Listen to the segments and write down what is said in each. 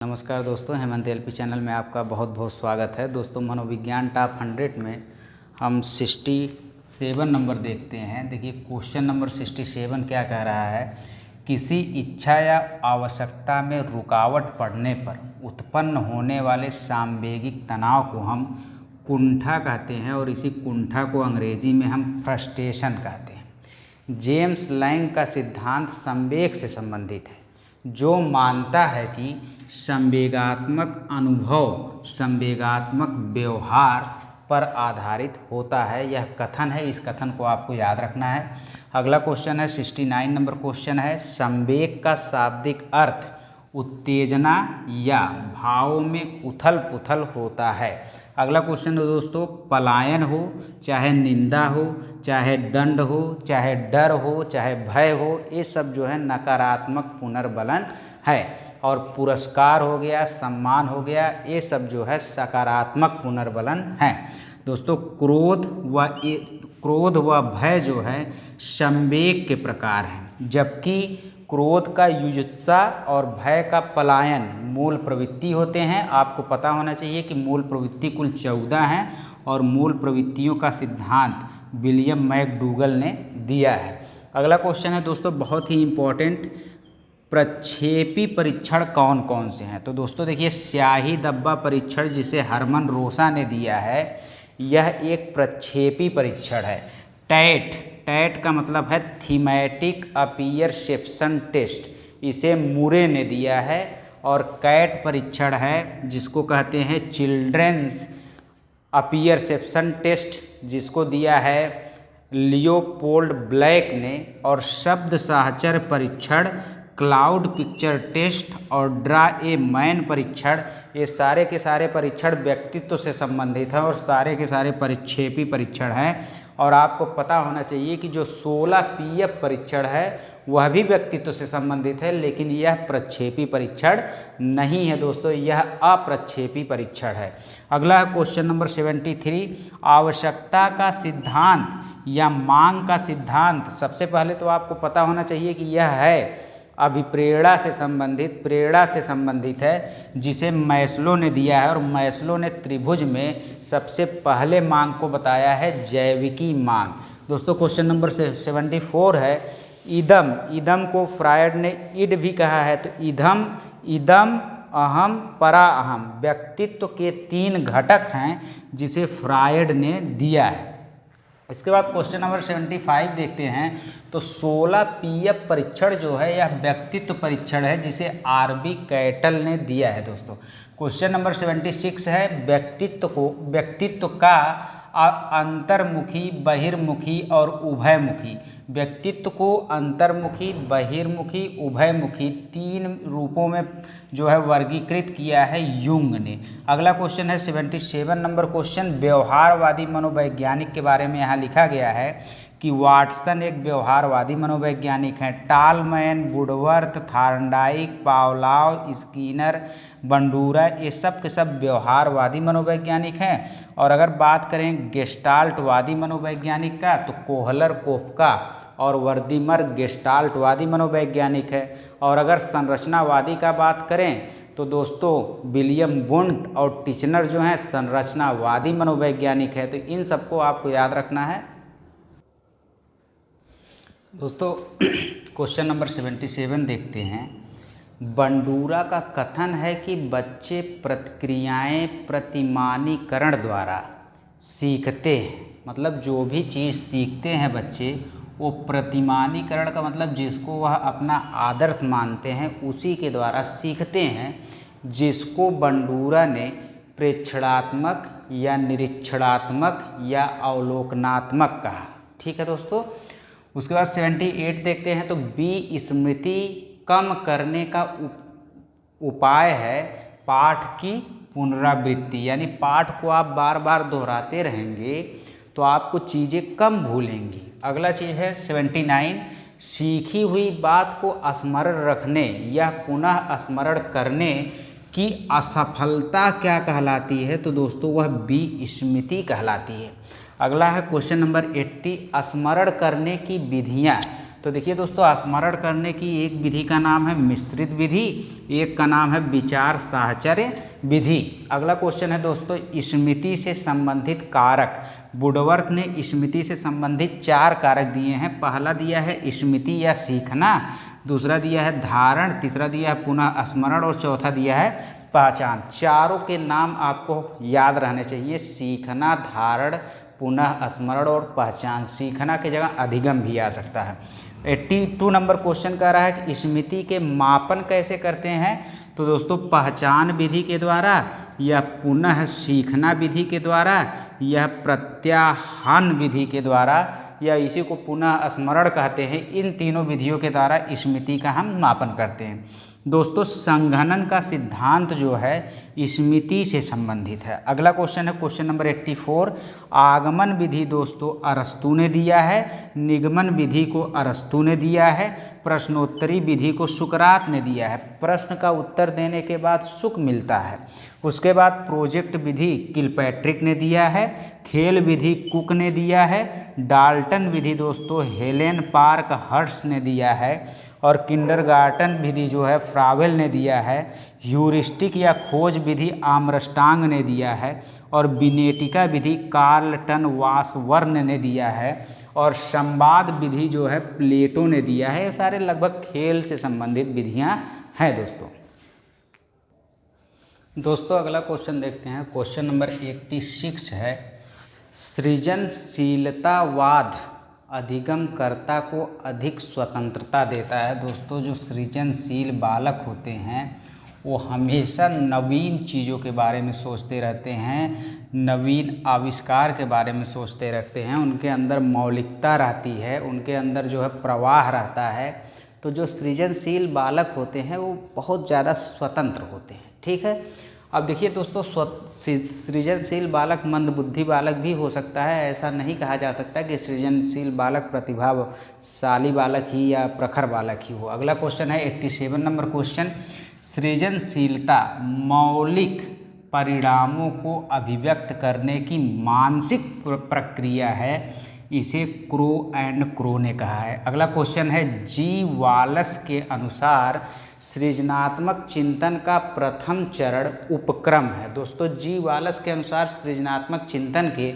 नमस्कार दोस्तों, Hemant LP channel में आपका बहुत बहुत स्वागत है। दोस्तों, मनोविज्ञान टॉप 100 में हम 67 नंबर देखते हैं। देखिए, क्वेश्चन नंबर 67 क्या कह रहा है। किसी इच्छा या आवश्यकता में रुकावट पड़ने पर उत्पन्न होने वाले सांवेगिक तनाव को हम कुंठा कहते हैं और इसी कुंठा को अंग्रेजी में हम फ्रस्ट्रेशन कहते हैं। जेम्स लैंग का सिद्धांत संवेग से संबंधित है, जो मानता है कि संवेगात्मक अनुभव संवेगात्मक व्यवहार पर आधारित होता है। यह कथन है, इस कथन को आपको याद रखना है। अगला क्वेश्चन है 69 नंबर क्वेश्चन है, संवेग का शाब्दिक अर्थ उत्तेजना या भाव में उथल पुथल होता है। अगला क्वेश्चन है दोस्तों, पलायन हो, चाहे निंदा हो, चाहे दंड हो, चाहे डर हो, चाहे भय हो, ये सब जो है नकारात्मक पुनर्बलन है। और पुरस्कार हो गया, सम्मान हो गया, ये सब जो है सकारात्मक पुनर्बलन है। दोस्तों, क्रोध व भय जो है संवेग के प्रकार हैं, जबकि क्रोध का युजुत्सा और भय का पलायन मूल प्रवृत्ति होते हैं। आपको पता होना चाहिए कि मूल प्रवृत्ति कुल 14 हैं और मूल प्रवृत्तियों का सिद्धांत विलियम मैकडूगल ने दिया है। अगला क्वेश्चन है दोस्तों, बहुत ही इम्पोर्टेंट, प्रक्षेपी परीक्षण कौन कौन से हैं। तो दोस्तों देखिए, स्याही धब्बा परीक्षण जिसे हरमन रोसा ने दिया है, यह एक प्रक्षेपी परीक्षण है। टैट का मतलब है थीमेटिक अपीयरसेप्शन टेस्ट, इसे मुरे ने दिया है। और कैट परीक्षण है जिसको कहते हैं चिल्ड्रेंस अपीयरसेप्शन टेस्ट, जिसको दिया है लियोपोल्ड ब्लैक ने। और शब्द साहचर्य परीक्षण, क्लाउड पिक्चर टेस्ट और ड्रा ए मैन परीक्षण, ये सारे के सारे परीक्षण व्यक्तित्व से संबंधित हैं और सारे के सारे प्रक्षेपी परीक्षण हैं। और आपको पता होना चाहिए कि जो 16 पीएफ परीक्षण है वह भी व्यक्तित्व से संबंधित है, लेकिन यह प्रक्षेपी परीक्षण नहीं है दोस्तों, यह अप्रक्षेपी परीक्षण है। अगला क्वेश्चन नंबर 73, आवश्यकता का सिद्धांत या मांग का सिद्धांत। सबसे पहले तो आपको पता होना चाहिए कि यह है अभिप्रेरणा से संबंधित, प्रेरणा से संबंधित है, जिसे मैस्लो ने दिया है। और मैस्लो ने त्रिभुज में सबसे पहले मांग को बताया है जैविकी मांग। दोस्तों, क्वेश्चन नंबर 74 है, इदम को फ्रायड ने इड भी कहा है। तो इदम अहम परा अहम व्यक्तित्व के 3 घटक हैं जिसे फ्रायड ने दिया है। इसके बाद क्वेश्चन नंबर 75 देखते हैं। तो 16 पीएफ परीक्षण जो है यह व्यक्तित्व परीक्षण है, जिसे आरबी कैटल ने दिया है। दोस्तों, क्वेश्चन नंबर 76 है, व्यक्तित्व का अंतर्मुखी, बहिर्मुखी और उभयमुखी। व्यक्तित्व को अंतर्मुखी, बहिर्मुखी, उभयमुखी 3 रूपों में जो है वर्गीकृत किया है युंग ने। अगला क्वेश्चन है 77 नंबर क्वेश्चन, व्यवहारवादी मनोवैज्ञानिक के बारे में यहाँ लिखा गया है कि वाटसन एक व्यवहारवादी मनोवैज्ञानिक हैं। Tolman, Woodworth, Thorndike, Pavlov, Skinner, Bandura, ये सब के सब व्यवहारवादी मनोवैज्ञानिक हैं। और अगर बात करें गेस्टाल्टवादी मनोवैज्ञानिक का, तो कोहलर, कोपका और वर्दीमर गेस्टाल्टवादी मनोवैज्ञानिक है। और अगर संरचनावादी का बात करें तो दोस्तों विलियम वुंट और टिचनर जो हैं संरचनावादी मनोवैज्ञानिक है। तो इन सबको आपको याद रखना है। दोस्तों, क्वेश्चन नंबर 77 देखते हैं। बंडूरा का कथन है कि बच्चे प्रतिक्रियाएं प्रतिमानीकरण द्वारा सीखते हैं। मतलब जो भी चीज़ सीखते हैं बच्चे, वो प्रतिमानीकरण का मतलब जिसको वह अपना आदर्श मानते हैं उसी के द्वारा सीखते हैं, जिसको बंडूरा ने प्रेक्षणात्मक या निरीक्षणात्मक या अवलोकनात्मक कहा। ठीक है दोस्तों। उसके बाद 78 देखते हैं। तो बी स्मृति कम करने का उपाय है पाठ की पुनरावृत्ति, यानी पाठ को आप बार बार दोहराते रहेंगे तो आपको चीज़ें कम भूलेंगी। अगला चीज़ है 79, सीखी हुई बात को स्मरण रखने या पुनः स्मरण करने की असफलता क्या कहलाती है। तो दोस्तों वह विस्मृति कहलाती है। अगला है क्वेश्चन नंबर 80, स्मरण करने की विधियाँ। तो देखिए दोस्तों, स्मरण करने की एक विधि का नाम है मिश्रित विधि, एक का नाम है विचार साहचर्य विधि। अगला क्वेश्चन है दोस्तों, स्मृति से संबंधित कारक। वुडवर्थ ने स्मृति से संबंधित 4 कारक दिए हैं। पहला दिया है स्मृति या सीखना, दूसरा दिया है धारण, तीसरा दिया है पुनः स्मरण और चौथा दिया है पहचान। चारों के नाम आपको याद रहने चाहिए, सीखना, धारण, पुनः स्मरण और पहचान। सीखना की जगह अधिगम भी आ सकता है। 82 नंबर क्वेश्चन कह रहा है कि स्मृति के मापन कैसे करते हैं। तो दोस्तों, पहचान विधि के द्वारा या पुनः सीखना विधि के द्वारा या प्रत्याहान विधि के द्वारा या इसी को पुनः स्मरण कहते हैं। इन तीनों विधियों के द्वारा स्मृति का हम मापन करते हैं। दोस्तों, संघनन का सिद्धांत जो है स्मृति से संबंधित है। अगला क्वेश्चन है क्वेश्चन नंबर 84। आगमन विधि दोस्तों अरस्तू ने दिया है, निगमन विधि को अरस्तू ने दिया है, प्रश्नोत्तरी विधि को सुकरात ने दिया है। प्रश्न का उत्तर देने के बाद सुख मिलता है। उसके बाद प्रोजेक्ट विधि किलपैट्रिक ने दिया है, खेल विधि कुक ने दिया है, डाल्टन विधि दोस्तों हेलेन पार्क हर्ट्स ने दिया है और किंडरगार्टन विधि जो है फ्रावेल ने दिया है, ह्यूरिस्टिक या खोज विधि आमरस्टांग ने दिया है और बिनेटिका विधि कार्लटन वासवर्न ने दिया है और संवाद विधि जो है प्लेटो ने दिया है। ये सारे लगभग खेल से संबंधित विधियां हैं दोस्तों, अगला क्वेश्चन देखते हैं। क्वेश्चन नंबर 86 है, सृजनशीलतावाद अधिगमकर्ता को अधिक स्वतंत्रता देता है। दोस्तों, जो सृजनशील बालक होते हैं वो हमेशा नवीन चीज़ों के बारे में सोचते रहते हैं, नवीन आविष्कार के बारे में सोचते रहते हैं, उनके अंदर मौलिकता रहती है, उनके अंदर जो है प्रवाह रहता है। तो जो सृजनशील बालक होते हैं वो बहुत ज़्यादा स्वतंत्र होते हैं। ठीक है, अब देखिए दोस्तों, सृजनशील बालक मंदबुद्धि बालक भी हो सकता है। ऐसा नहीं कहा जा सकता कि सृजनशील बालक प्रतिभाशाली बालक ही या प्रखर बालक ही हो। अगला क्वेश्चन है 87 नंबर क्वेश्चन, सृजनशीलता मौलिक परिणामों को अभिव्यक्त करने की मानसिक प्रक्रिया है, इसे क्रो एंड क्रो ने कहा है। अगला क्वेश्चन है, जी वालस के अनुसार सृजनात्मक चिंतन का प्रथम चरण उपक्रम है। दोस्तों, जी वालस के अनुसार सृजनात्मक चिंतन के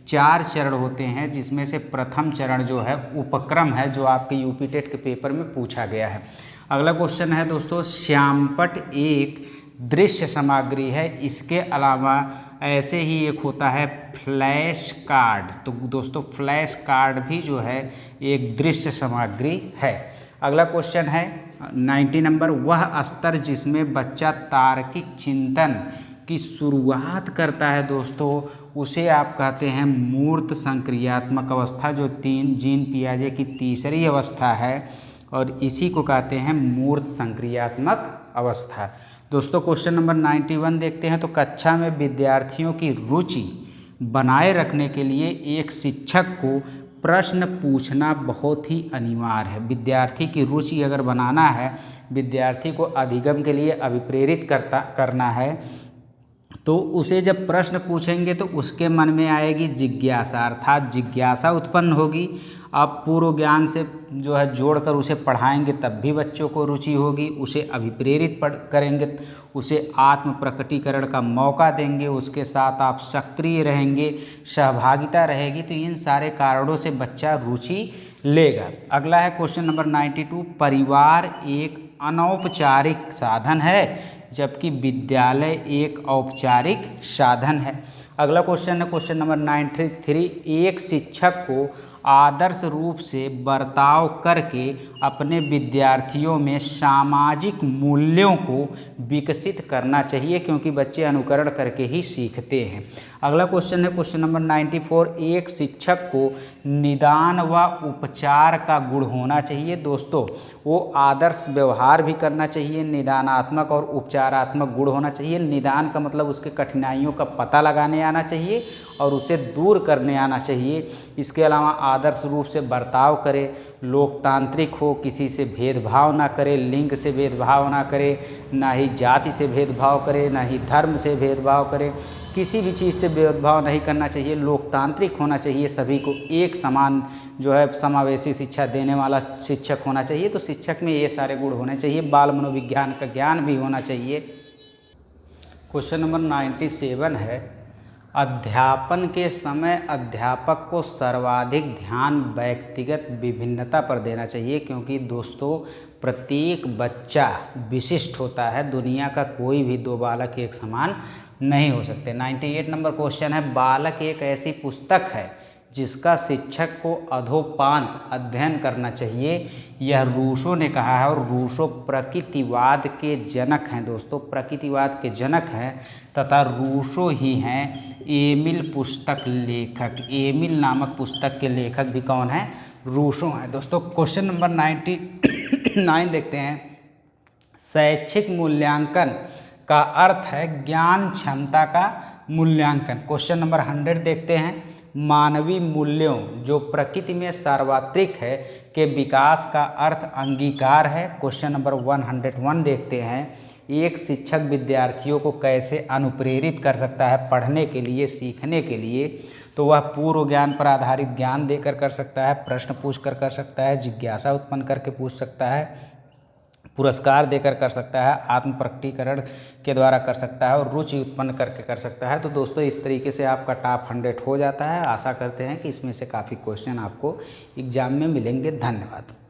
4 चरण होते हैं, जिसमें से प्रथम चरण जो है उपक्रम है, जो आपके यूपी टेट के पेपर में पूछा गया है। अगला क्वेश्चन है दोस्तों, श्यामपट एक दृश्य सामग्री है, इसके अलावा ऐसे ही एक होता है फ्लैश कार्ड। तो दोस्तों, फ्लैश कार्ड भी जो है एक दृश्य सामग्री है। अगला क्वेश्चन है 90 नंबर, वह स्तर जिसमें बच्चा तार्किक चिंतन की शुरुआत करता है दोस्तों, उसे आप कहते हैं मूर्त संक्रियात्मक अवस्था, जो जीन पियाजे की तीसरी अवस्था है और इसी को कहते हैं मूर्त संक्रियात्मक अवस्था। दोस्तों, क्वेश्चन नंबर 91 देखते हैं। तो कक्षा में विद्यार्थियों की रुचि बनाए रखने के लिए एक शिक्षक को प्रश्न पूछना बहुत ही अनिवार्य है। विद्यार्थी की रुचि अगर बनाना है, विद्यार्थी को अधिगम के लिए अभिप्रेरित करना है, तो उसे जब प्रश्न पूछेंगे तो उसके मन में आएगी जिज्ञासा, अर्थात जिज्ञासा उत्पन्न होगी। आप पूर्व ज्ञान से जो है जोड़कर उसे पढ़ाएंगे तब भी बच्चों को रुचि होगी। उसे अभिप्रेरित करेंगे, उसे आत्म प्रकटीकरण का मौका देंगे, उसके साथ आप सक्रिय रहेंगे, सहभागिता रहेगी, तो इन सारे कारणों से बच्चा रुचि लेगा। अगला है क्वेश्चन नंबर 92, परिवार एक अनौपचारिक साधन है जबकि विद्यालय एक औपचारिक साधन है। अगला क्वेश्चन है क्वेश्चन नंबर 93, एक शिक्षक को आदर्श रूप से बर्ताव करके अपने विद्यार्थियों में सामाजिक मूल्यों को विकसित करना चाहिए, क्योंकि बच्चे अनुकरण करके ही सीखते हैं। अगला क्वेश्चन है क्वेश्चन नंबर 94, एक शिक्षक को निदान व उपचार का गुण होना चाहिए। दोस्तों, वो आदर्श व्यवहार भी करना चाहिए, निदानात्मक और उपचारात्मक गुण होना चाहिए। निदान का मतलब उसके कठिनाइयों का पता लगाने आना चाहिए और उसे दूर करने आना चाहिए। इसके अलावा आदर्श रूप से बर्ताव करे, लोकतांत्रिक हो, किसी से भेदभाव ना करे, लिंग से भेदभाव ना करे, ना ही जाति से भेदभाव करे, ना ही धर्म से भेदभाव करे, किसी भी चीज़ से भेदभाव नहीं करना चाहिए, लोकतांत्रिक होना चाहिए, सभी को एक समान जो है समावेशी शिक्षा देने वाला शिक्षक होना चाहिए। तो शिक्षक में ये सारे गुण होने चाहिए। बाल मनोविज्ञान का ज्ञान भी होना चाहिए। क्वेश्चन नंबर 97 है, अध्यापन के समय अध्यापक को सर्वाधिक ध्यान व्यक्तिगत विभिन्नता पर देना चाहिए, क्योंकि दोस्तों प्रत्येक बच्चा विशिष्ट होता है। दुनिया का कोई भी दो बालक एक समान नहीं हो सकते। 98 नंबर क्वेश्चन है, बालक एक ऐसी पुस्तक है जिसका शिक्षक को अधोपांत अध्ययन करना चाहिए। यह रूसो ने कहा है, और रूसो प्रकृतिवाद के जनक हैं दोस्तों, प्रकृतिवाद के जनक हैं, तथा रूसो ही हैं एमिल पुस्तक लेखक। एमिल नामक पुस्तक के लेखक भी कौन हैं? रूसो हैं दोस्तों। क्वेश्चन नंबर 99 देखते हैं, शैक्षिक मूल्यांकन का अर्थ है ज्ञान क्षमता का मूल्यांकन। क्वेश्चन नंबर 100 देखते हैं, मानवीय मूल्यों जो प्रकृति में सार्वत्रिक है के विकास का अर्थ अंगीकार है। क्वेश्चन नंबर 101 देखते हैं, एक शिक्षक विद्यार्थियों को कैसे अनुप्रेरित कर सकता है पढ़ने के लिए, सीखने के लिए? तो वह पूर्व ज्ञान पर आधारित ज्ञान देकर कर सकता है, प्रश्न पूछ कर सकता है, जिज्ञासा उत्पन्न करके पूछ सकता है, पुरस्कार देकर कर सकता है, आत्म प्रकटीकरण के द्वारा कर सकता है, और रुचि उत्पन्न करके कर सकता है। तो दोस्तों इस तरीके से आपका टॉप 100 हो जाता है। आशा करते हैं कि इसमें से काफ़ी क्वेश्चन आपको एग्जाम में मिलेंगे। धन्यवाद।